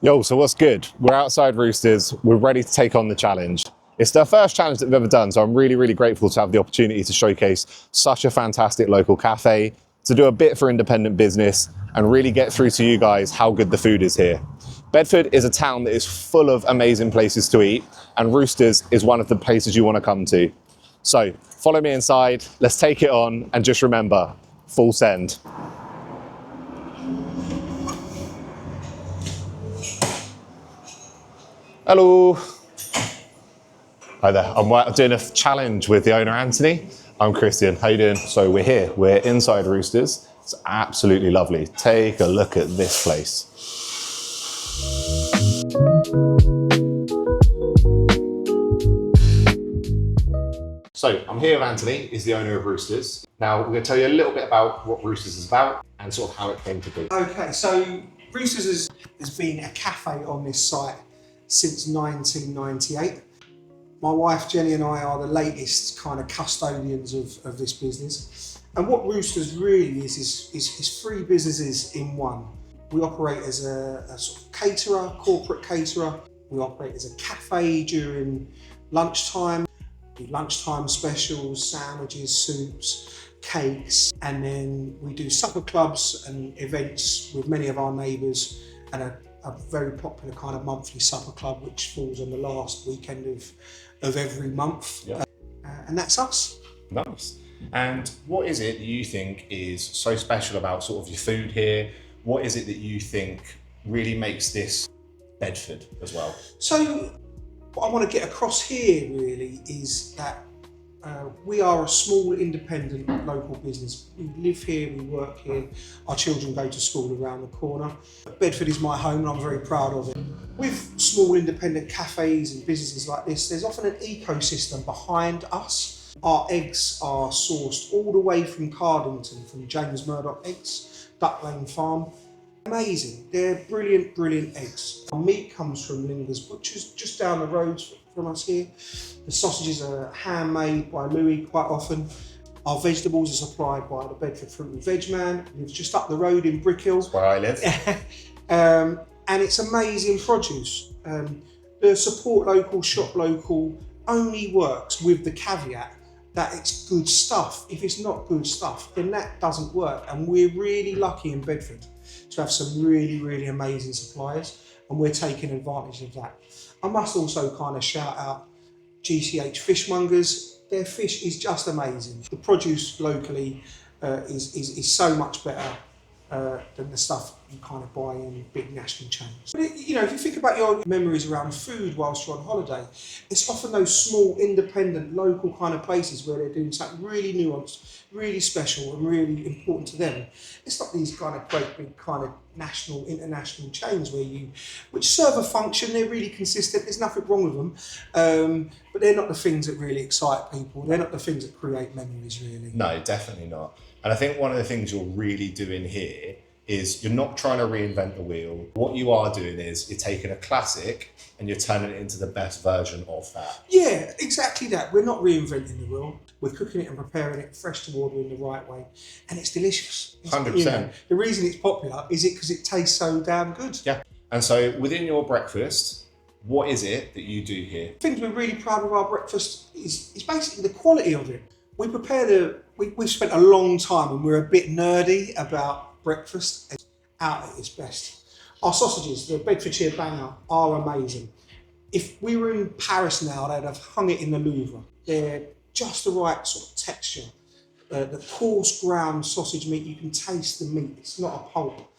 Yo, so what's good? We're outside Roosters. We're ready to take on the challenge. It's the first challenge that we've ever done, so I'm really, really grateful to have the opportunity to showcase such a fantastic local cafe, to do a bit for independent business, and really get through to you guys how good the food is here. Bedford is a town that is full of amazing places to eat, and Roosters is one of the places you want to come to. So follow me inside, let's take it on, and just remember, full send. Hello. Hi there. I'm doing a challenge with the owner, Anthony. I'm Christian. How you doing? So we're here. We're inside Roosters. It's absolutely lovely. Take a look at this place. So I'm here with Anthony. He's the owner of Roosters. Now we're going to tell you a little bit about what Roosters is about and sort of how it came to be. Okay, so Roosters has been a cafe on this site since 1998. My wife Jenny and I are the latest kind of custodians of this business. And what Roosters really is three businesses in one. We operate as a sort of caterer, corporate caterer. We operate as a cafe during lunchtime. We do lunchtime specials, sandwiches, soups, cakes, and then we do supper clubs and events with many of our neighbours, and a very popular kind of monthly supper club which falls on the last weekend of every month. Yeah. And that's us. Nice. And what is it that you think is so special about sort of your food here? What is it that you think really makes this Bedford as well? So what I want to get across here really is that we are a small independent local business. We live here, we work here, our children go to school around the corner. Bedford is my home and I'm very proud of it. With small independent cafes and businesses like this, there's often an ecosystem behind us. Our eggs are sourced all the way from Cardington, from James Murdoch Eggs, Duck Lane Farm. Amazing, they're brilliant, brilliant eggs. Our meat comes from Linda's Butchers, just down the road from us here. The sausages are handmade by Louis quite often. Our vegetables are supplied by the Bedford Fruit and Veg Man, who lives just up the road in Brick Hill. That's where I live. And it's amazing produce. The support local, shop local only works with the caveat that it's good stuff. If it's not good stuff, then that doesn't work. And we're really lucky in Bedford to have some really, really amazing suppliers, and we're taking advantage of that. I must also kind of shout out GCH Fishmongers. Their fish is just amazing. The produce locally is so much better than the stuff you kind of buy in big national chains. But if you think about your memories around food whilst you're on holiday, it's often those small, independent, local kind of places where they're doing something really nuanced, really special and really important to them. It's not these kind of great big kind of national, international chains which serve a function, they're really consistent, there's nothing wrong with them, but they're not the things that really excite people, they're not the things that create memories really. No, definitely not. And I think one of the things you're really doing here is you're not trying to reinvent the wheel. What you are doing is you're taking a classic and you're turning it into the best version of that. Yeah, exactly that. We're not reinventing the wheel. We're cooking it and preparing it fresh to order in the right way. And it's delicious. 100%. The reason it's popular is it because it tastes so damn good. Yeah. And so within your breakfast, what is it that you do here? Things we're really proud of our breakfast is basically the quality of it. We prepare we've spent a long time and we're a bit nerdy about breakfast. It's out at its best. Our sausages, the Bedfordshire banger, are amazing. If we were in Paris now, they'd have hung it in the Louvre. They're just the right sort of texture. The coarse ground sausage meat, you can taste the meat. It's not a pulp.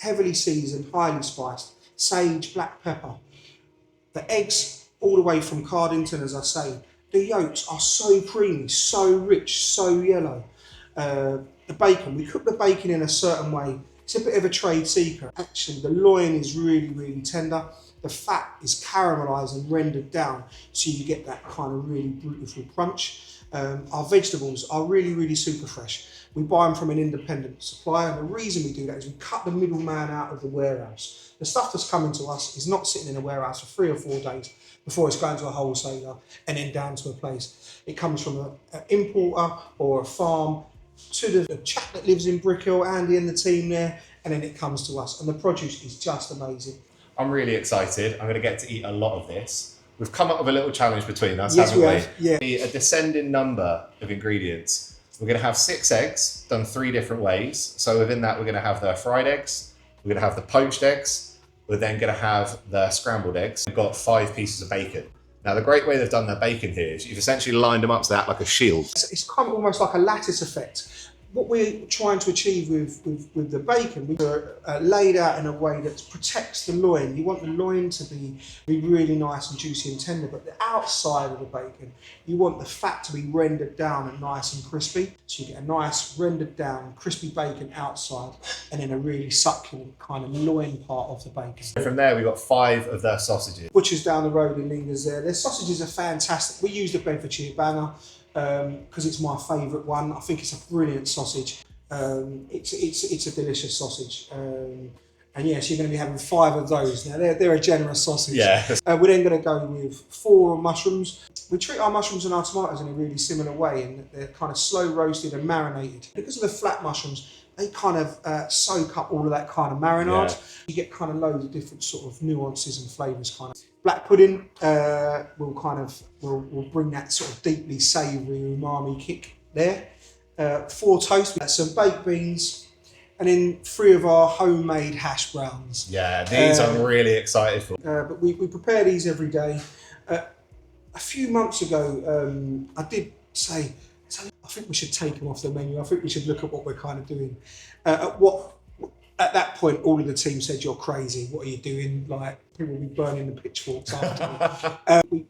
Heavily seasoned, highly spiced, sage, black pepper. The eggs, all the way from Cardington, as I say. The yolks are so creamy, so rich, so yellow. The bacon, we cook the bacon in a certain way. It's a bit of a trade secret. Actually, the loin is really, really tender. The fat is caramelised and rendered down, so you get that kind of really beautiful crunch. Our vegetables are really, really super fresh. We buy them from an independent supplier, and the reason we do that is we cut the middleman out of the warehouse. The stuff that's coming to us is not sitting in a warehouse for 3 or 4 days before it's going to a wholesaler and then down to a place. It comes from an importer or a farm to the chap that lives in Brick Hill, Andy and the team there, and then it comes to us. And the produce is just amazing. I'm really excited. I'm going to get to eat a lot of this. We've come up with a little challenge between us, Yes, haven't we have. Yeah. A descending number of ingredients. We're going to have 6 eggs done 3 different ways. So within that, we're going to have the fried eggs. We're going to have the poached eggs. We're then going to have the scrambled eggs. We've got 5 pieces of bacon. Now, the great way they've done their bacon here is you've essentially lined them up to that like a shield. It's kind of almost like a lattice effect. What we're trying to achieve with the bacon, we're laid out in a way that protects the loin. You want the loin to be really nice and juicy and tender, but the outside of the bacon, you want the fat to be rendered down and nice and crispy. So you get a nice rendered down, crispy bacon outside, and then a really succulent kind of loin part of the bacon. From there, we've got 5 of their sausages. Butchers down the road in Lingers there. Their sausages are fantastic. We use the Bedfordshire banger, because it's my favourite one. I think it's a brilliant sausage. It's a delicious sausage. And yes, you're going to be having 5 of those. Now they're a generous sausage. Yeah. We're then going to go with 4 mushrooms. We treat our mushrooms and our tomatoes in a really similar way, and they're kind of slow roasted and marinated. Because of the flat mushrooms, they kind of soak up all of that kind of marinade. Yeah. You get kind of loads of different sort of nuances and flavours kind of. Black pudding will bring that sort of deeply savoury umami kick there. 4 toast, some baked beans, and then 3 of our homemade hash browns. Yeah, these I'm really excited for. But we prepare these every day. A few months ago, I did say, I think we should take them off the menu. I think we should look at what we're kind of doing. At that point, all of the team said, "You're crazy. What are you doing? Like, people will be burning the pitchforks after."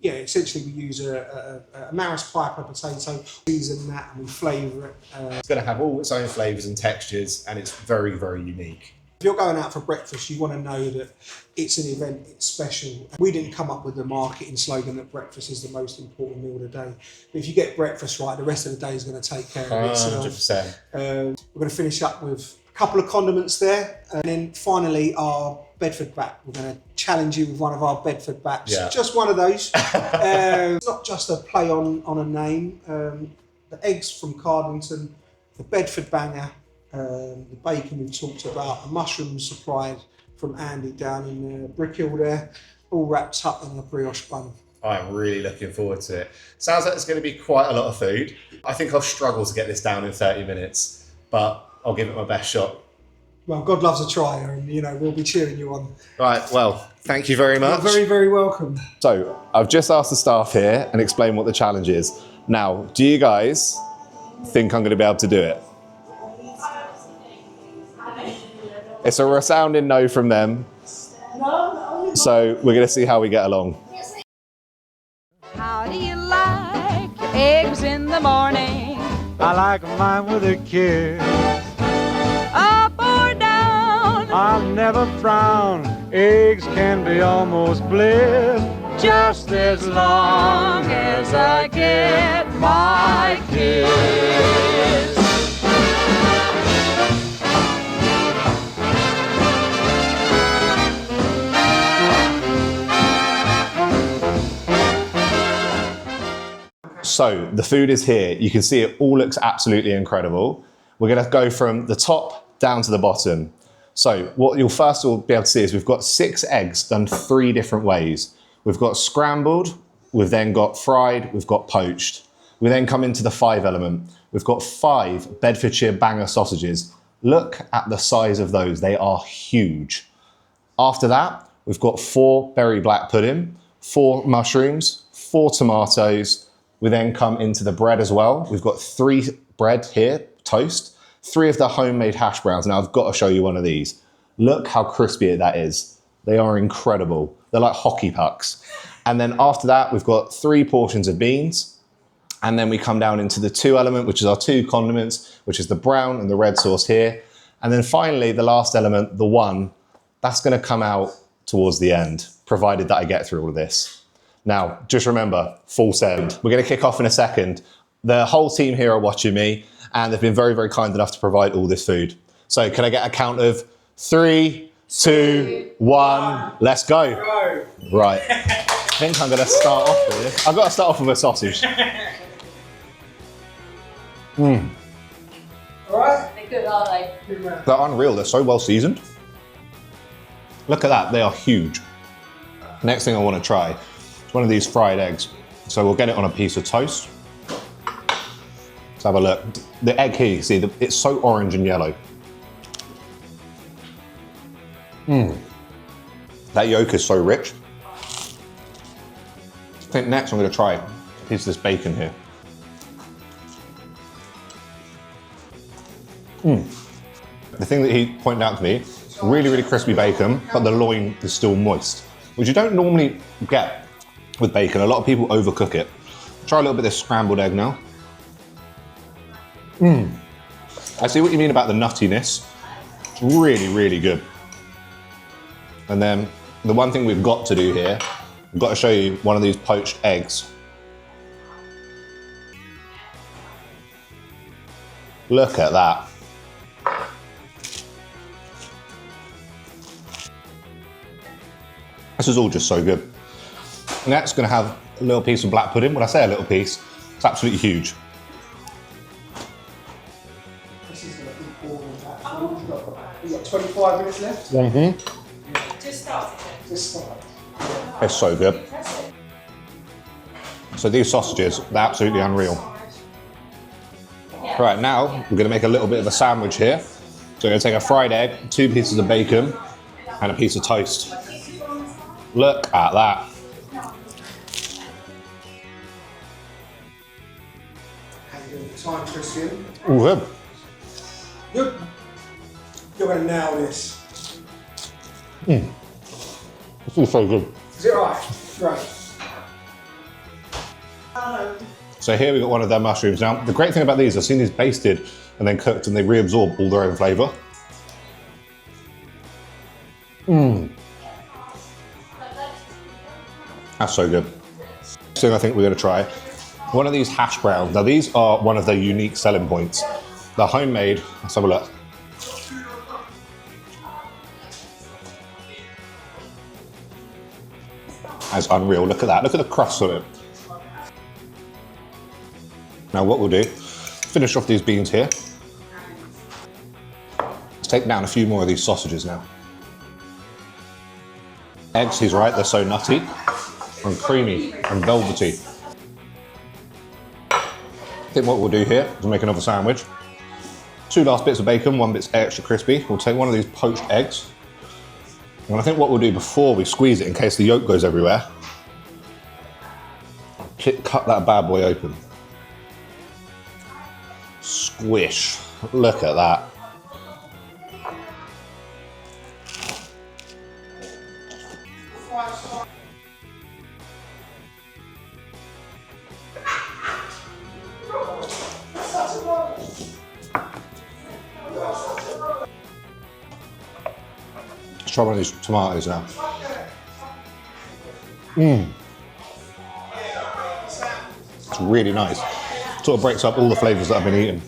Essentially, we use a Maris piper potato, season that, and we flavour it. It's going to have all its own flavours and textures, and it's very, very unique. If you're going out for breakfast, you want to know that it's an event, it's special. We didn't come up with the marketing slogan that breakfast is the most important meal of the day. But if you get breakfast right, the rest of the day is going to take care of itself. 100%. We're going to finish up with a couple of condiments there, and then finally our Bedford bat. We're going to challenge you with one of our Bedford bats. Yeah. Just one of those. It's not just a play on a name. The eggs from Cardington, the Bedford banger, the bacon we've talked about, the mushrooms supplied from Andy down in Brick Hill there, all wrapped up in a brioche bun. I'm really looking forward to it. Sounds like it's going to be quite a lot of food. I think I'll struggle to get this down in 30 minutes, but I'll give it my best shot. Well, God loves a trier, and we'll be cheering you on. Right, well, thank you very much. You're very, very welcome. So, I've just asked the staff here and explained what the challenge is. Now, do you guys think I'm going to be able to do it? It's a resounding no from them. So, we're going to see how we get along. How do you like your eggs in the morning? I like mine with a kiss. Up or down? I'll never frown. Eggs can be almost bliss. Just as long as I get my kiss. So the food is here. You can see it all looks absolutely incredible. We're going to go from the top down to the bottom. So what you'll first of all be able to see is we've got 6 eggs done 3 different ways. We've got scrambled, we've then got fried, we've got poached. We then come into the 5 element. We've got 5 Bedfordshire banger sausages. Look at the size of those. They are huge. After that, we've got 4 berry black pudding, 4 mushrooms, 4 tomatoes. We then come into the bread as well. We've got 3 bread here, toast, 3 of the homemade hash browns. Now I've got to show you one of these. Look how crispy that is. They are incredible. They're like hockey pucks. And then after that, we've got 3 portions of beans. And then we come down into the 2 element, which is our 2 condiments, which is the brown and the red sauce here. And then finally, the last element, the 1, that's gonna come out towards the end, provided that I get through all of this. Now, just remember, full send. We're going to kick off in a second. The whole team here are watching me, and they've been very, very kind enough to provide all this food. So can I get a count of 3, 2, 1, let's go. Right. I think I'm going to start off with this. I've got to start off with a sausage. All right? They're good, aren't they? They're unreal. They're so well seasoned. Look at that, they are huge. Next thing I want to try is one of these fried eggs. So we'll get it on a piece of toast. Let's have a look. The egg here, you see, it's so orange and yellow. That yolk is so rich. I think next I'm going to try a piece of this bacon here. The thing that he pointed out to me, really, really crispy bacon, but the loin is still moist, which you don't normally get with bacon. A lot of people overcook it. Try a little bit of this scrambled egg now. I see what you mean about the nuttiness. It's really, really good. And then the one thing we've got to do here, I've got to show you one of these poached eggs. Look at that. This is all just so good. Next, going to have a little piece of black pudding. When I say a little piece, it's absolutely huge. This is going to be all of that. We've got 25 minutes left. Just started it. Just start. It's so good. So these sausages, they're absolutely unreal. Right, now we're going to make a little bit of a sandwich here. So we're going to take a fried egg, 2 pieces of bacon, and a piece of toast. Look at that. How you doing? Time, Christian. Ooh, good. You're going to nail this. This is so good. Is it right? Great. So here we've got one of their mushrooms. Now, the great thing about these, I've seen these basted and then cooked and they reabsorb all their own flavour. That's so good. Next thing I think we're going to try, one of these hash browns. Now these are one of their unique selling points. They're homemade. Let's have a look. That's unreal. Look at that. Look at the crust on it. Now what we'll do, finish off these beans here. Let's take down a few more of these sausages now. Eggs, he's right, they're so nutty and creamy and velvety. I think what we'll do here is make another sandwich. 2 last bits of bacon, 1 bit's extra crispy. We'll take one of these poached eggs. And I think what we'll do before we squeeze it, in case the yolk goes everywhere, cut that bad boy open. Squish. Look at that. Let's try one of these tomatoes now. It's really nice. Sort of breaks up all the flavours that I've been eating.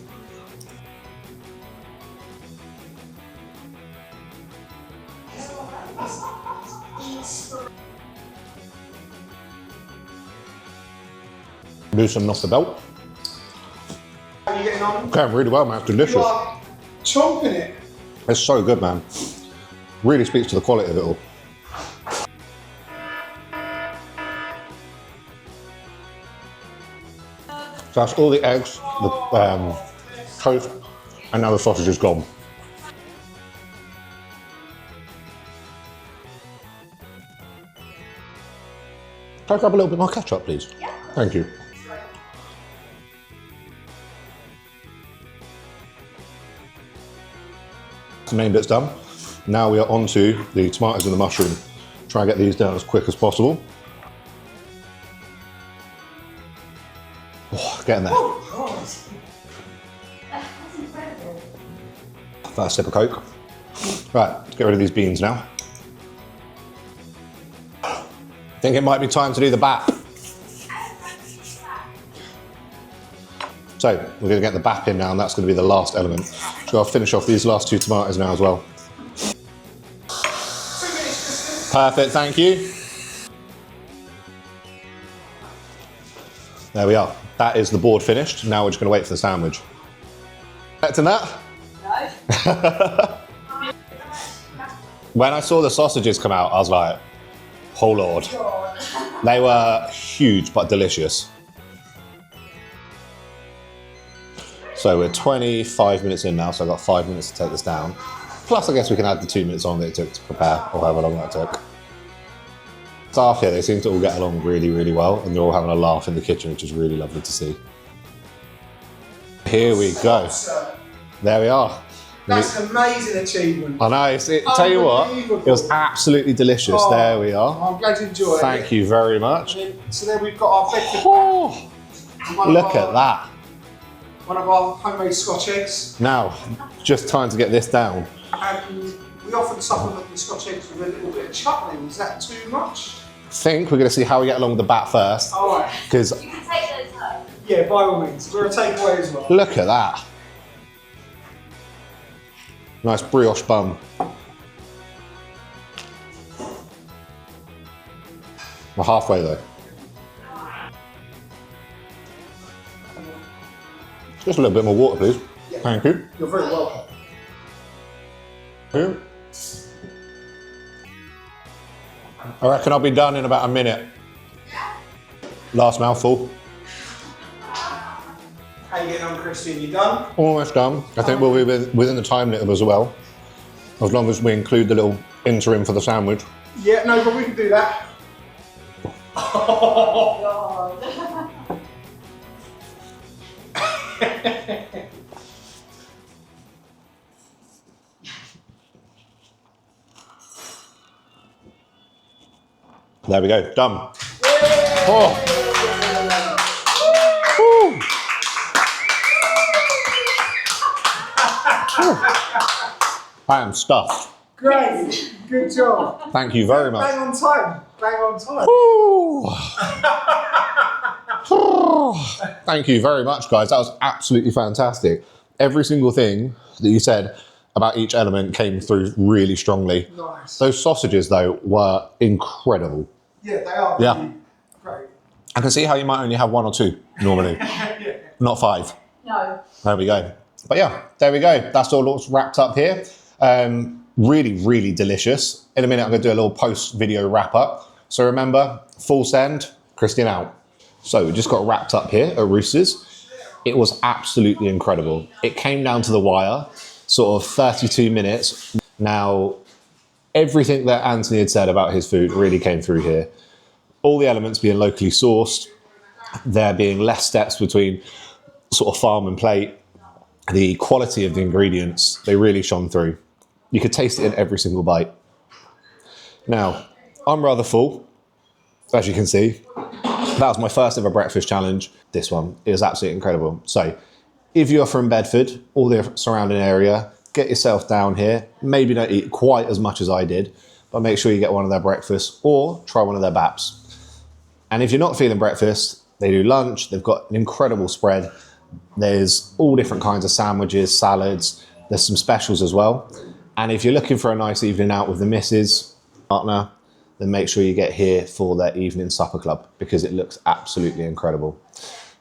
Loosen off the belt. How are you getting on? Going really well, man. It's delicious. You are chomping it. It's so good, man. Really speaks to the quality of it all. So that's all the eggs, the toast, and now the sausage is gone. Can I grab a little bit more ketchup, please? Yeah. Thank you. The main bit's done. Now we are on to the tomatoes and the mushroom. Try and get these down as quick as possible. Oh, getting there. First sip of Coke. Right, let's get rid of these beans now. I think it might be time to do the bap. So we're going to get the bap in now, and that's going to be the last element. So I'll finish off these last 2 tomatoes now as well. Perfect, thank you. There we are. That is the board finished. Now we're just going to wait for the sandwich. Expecting that? No. When I saw the sausages come out, I was like, oh Lord. They were huge but delicious. So we're 25 minutes in now, so I've got 5 minutes to take this down. Plus, I guess we can add the 2 minutes on that it took to prepare, or however long that took. Staff here, they seem to all get along really, really well, and they're all having a laugh in the kitchen, which is really lovely to see. Here we go. There we are. That's an amazing achievement. I know, tell you what, it was absolutely delicious. Oh, there we are. I'm glad you enjoyed it. Thank you very much. So then we've got our Bedford. Oh, look at that. One of our homemade Scotch eggs. Now, just time to get this down. And we often supplement the Scotch eggs with a little bit of chutney. Is that too much? I think we're going to see how we get along with the bat first. All right. Because You can take those home. Yeah, by all means. We're a takeaway as well. look at that. Nice brioche bun. We're halfway though. Just a little bit more water, please. Yeah. Thank you. You're very welcome. I reckon I'll be done in about a minute. Last mouthful. How you getting on, Christian? You done? Almost done. I think we'll be within the time limit as well. As long as we include the little interim for the sandwich. Yeah, no, but we can do that. There we go, done. Oh. Woo. I am stuffed. Great. Good job. Thank you very much. Bang on time. Bang on time. Thank you very much, guys. That was absolutely fantastic. Every single thing that you said about each element came through really strongly. Nice. Those sausages, though, were incredible. Yeah, they are. Yeah. Really great. I can see how you might only have 1 or 2 normally, Yeah. not 5. No. There we go. But yeah, there we go. That's all that's wrapped up here. Really, really delicious. In a minute, I'm going to do a little post-video wrap-up. So remember, full send, Christian out. So we just got wrapped up here at Roosters. It was absolutely incredible. It came down to the wire, sort of 32 minutes. Now, everything that Anthony had said about his food really came through here. All the elements being locally sourced, there being less steps between sort of farm and plate, the quality of the ingredients, they really shone through. You could taste it in every single bite. Now, I'm rather full, as you can see. That was my first ever breakfast challenge. This one is absolutely incredible. So, if you're from Bedford, or the surrounding area, get yourself down here. Maybe don't eat quite as much as I did, but make sure you get one of their breakfasts or try one of their baps. And if you're not feeling breakfast, they do lunch. They've got an incredible spread. There's all different kinds of sandwiches, salads. There's some specials as well. And if you're looking for a nice evening out with the missus, partner, then make sure you get here for their evening supper club because it looks absolutely incredible.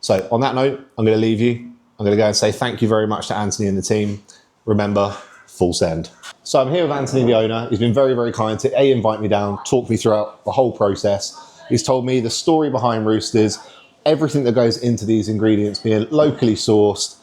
So on that note, I'm going to leave you. I'm going to go and say thank you very much to Anthony and the team. Remember, full send. So I'm here with Anthony, the owner. He's been very, very kind to invite me down, talk me throughout the whole process. He's told me the story behind Roosters, everything that goes into these ingredients being locally sourced,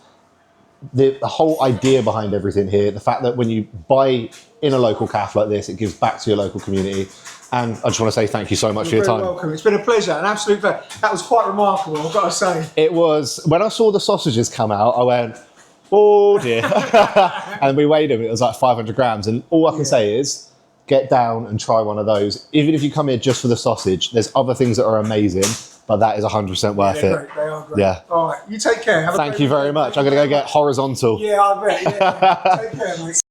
the whole idea behind everything here, the fact that when you buy in a local cafe like this, it gives back to your local community. And I just want to say thank you so much for your time. You're very welcome. It's been a pleasure, an absolute pleasure. That was quite remarkable, I've got to say. It was, when I saw the sausages come out, I went, oh dear. And we weighed them, it was like 500 grams. And all I can say is, get down and try one of those. Even if you come here just for the sausage, there's other things that are amazing, but that is 100% worth They're it. great. They are great. Yeah. All right, you take care. Have a Thank great you very weekend. much. I'm going to go get horizontal. Yeah, I bet. Yeah. Take care, mate.